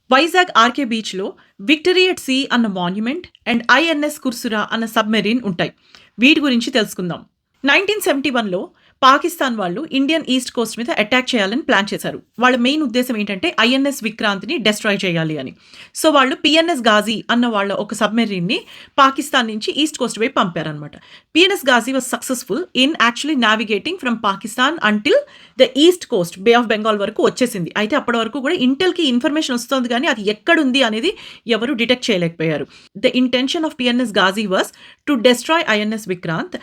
Vizag RK బీచ్‌లో 'victory at see' అన్న monument and 'INS Kursura' అన్న సబ్‌మెరైన్ ఉంటాయి. వీటి గురించి తెలుసుకుందాం. 1971లో పాకిస్తాన్ వాళ్ళు ఇండియన్ ఈస్ట్ కోస్ట్ మీద అటాక్ చేయాలని ప్లాన్ చేశారు. వాళ్ళ మెయిన్ ఉద్దేశ్యం ఏంటంటే ఐఎన్ఎస్ విక్రాంత్‌ని డెస్ట్రాయ్ చేయాలి అని. సో, వాళ్ళు పిఎన్ఎస్ గాజీ అన్న వాళ్ళ ఒక సబ్‌మెరైన్‌ని పాకిస్తాన్ నుంచి ఈస్ట్ కోస్ట్ వైపు పంపారనమాట. PNS Ghazi was successful in actually navigating from Pakistan until the east coast bay of Bengal వరకు వచ్చేసింది. అయితే అప్పటి వరకు కూడా ఇంటెల్‌కి ఇన్ఫర్మేషన్ వస్తోంది గానీ అది ఎక్కడుంది అనేది ఎవరు డిటెక్ట్ చేయలేకపోయారు. The intention of PNS Ghazi was to destroy INS Vikrant.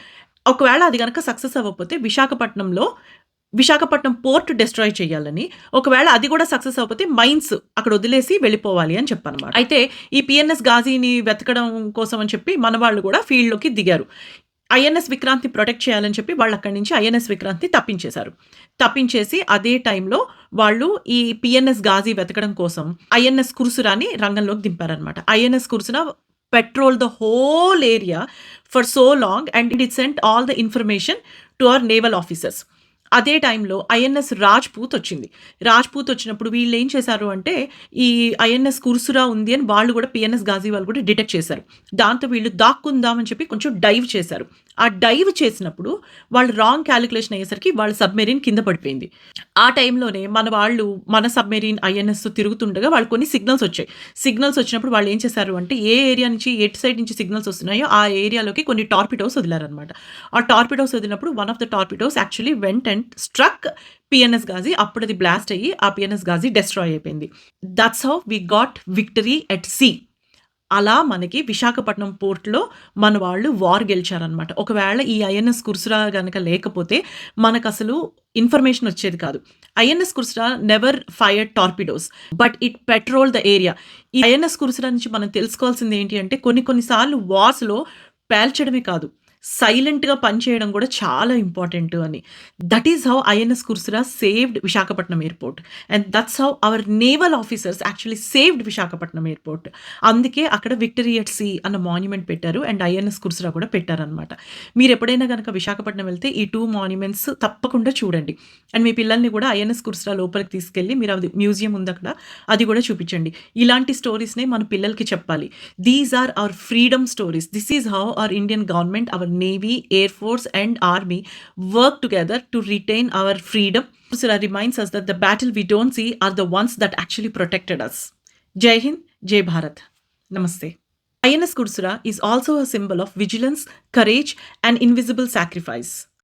ఒకవేళ అది గనక సక్సెస్ అవ్వకపోతే విశాఖపట్నం పోర్ట్ డెస్ట్రాయ్ చేయాలని, ఒకవేళ అది కూడా సక్సెస్ అవ్వకపోతే మైన్స్ అక్కడ వదిలేసి వెళ్ళిపోవాలి అని చెప్పనమాట. అయితే ఈ పిఎన్ఎస్ గాజీని వెతకడం కోసం అని చెప్పి మన వాళ్ళు కూడా ఫీల్డ్‌లోకి దిగారు. ఐఎన్ఎస్ విక్రాంత్‌ని ప్రొటెక్ట్ చేయాలని చెప్పి వాళ్ళు అక్కడి నుంచి ఐఎన్ఎస్ విక్రాంత్‌ని తప్పించేశారు. తప్పించేసి అదే టైంలో వాళ్ళు ఈ పిఎన్ఎస్ గాజీ వెతకడం కోసం ఐఎన్ఎస్ కుర్సురాని రంగంలోకి దింపారనమాట. INS Kursura patrolled the whole area for so long and it sent all the information to our naval officers. అదే టైంలో ఐఎన్ఎస్ రాజ్‌పూత్ వచ్చింది. రాజ్‌పూత్ వచ్చినప్పుడు వీళ్ళేం చేశారు అంటే, ఈ ఐఎన్ఎస్ కుర్సురా ఉంది అని వాళ్ళు కూడా పిఎన్ఎస్ గాజీ వాళ్ళు కూడా డిటెక్ట్ చేశారు. దాంతో వీళ్ళు దాక్కుందాం అని చెప్పి కొంచెం డైవ్ చేశారు. ఆ డైవ్ చేసినప్పుడు వాళ్ళు రాంగ్ కాలిక్యులేషన్ అయ్యేసరికి వాళ్ళ సబ్‌మెరైన్ కింద పడిపోయింది. ఆ టైంలోనే మన సబ్‌మెరైన్ ఐఎన్ఎస్ తిరుగుతుండగా వాళ్ళకి కొన్ని సిగ్నల్స్ వచ్చాయి. సిగ్నల్స్ వచ్చినప్పుడు వాళ్ళు ఏం చేశారు అంటే, ఏ ఏరియా నుంచి ఎటు సైడ్ నుంచి సిగ్నల్స్ వస్తున్నాయో ఆ ఏరియాలోకి కొన్ని టార్పిడోస్ వదిలారనమాట. ఆ టార్పిడోస్ వదిలినప్పుడు one of the torpedoes actually went and struck PNS Ghazi. అప్పుడు అది బ్లాస్ట్ అయ్యి ఆ పిఎన్ఎస్ గాజీ డెస్ట్రాయ్ అయిపోయింది. That's how we got victory at sea. అలా మనకి విశాఖపట్నం పోర్ట్‌లో మన వాళ్ళు వార్ గెలిచారనమాట. ఒకవేళ ఈ ఐఎన్ఎస్ కుర్సురా గనక లేకపోతే మనకసలు ఇన్ఫర్మేషన్ వచ్చేది కాదు. INS Kursura never fired torpedoes but it patrolled the area. ఈ ఐఎన్ఎస్ కుర్సురా నుంచి మనం తెలుసుకోవాల్సింది ఏంటి అంటే, కొన్ని సార్లు వార్స్‌లో పేల్చడమే కాదు, సైలెంట్‌గా పనిచేయడం కూడా చాలా ఇంపార్టెంట్ అని. That is how INS Kursura saved Visakhapatnam airport and that's how our naval officers actually saved Visakhapatnam airport. అందుకే అక్కడ విక్టరీ ఎట్ సీ అన్న మాన్యుమెంట్ పెట్టారు అండ్ ఐఎన్ఎస్ కుర్సురా కూడా పెట్టారనమాట. మీరెప్పుడైనా గనక విశాఖపట్నం వెళ్తే ఈ 2 మాన్యుమెంట్స్ తప్పకుండా చూడండి. అండ్ మీ పిల్లల్ని కూడా ఐఎన్ఎస్ కుర్సురా లోపలికి తీసుకెళ్ళి మీరు అది మ్యూజియం ఉందక్కడ, అది కూడా చూపించండి. ఇలాంటి స్టోరీస్‌నే మన పిల్లలకి చెప్పాలి. These are our freedom stories. This is how our Indian government, our Navy, Air Force and Army work together to retain our freedom. Kursura reminds us that the battle we don't see are the ones that actually protected us. Jai Hind, Jai Bharat. Namaste. INS Kursura is also a symbol of vigilance, courage and invisible sacrifice.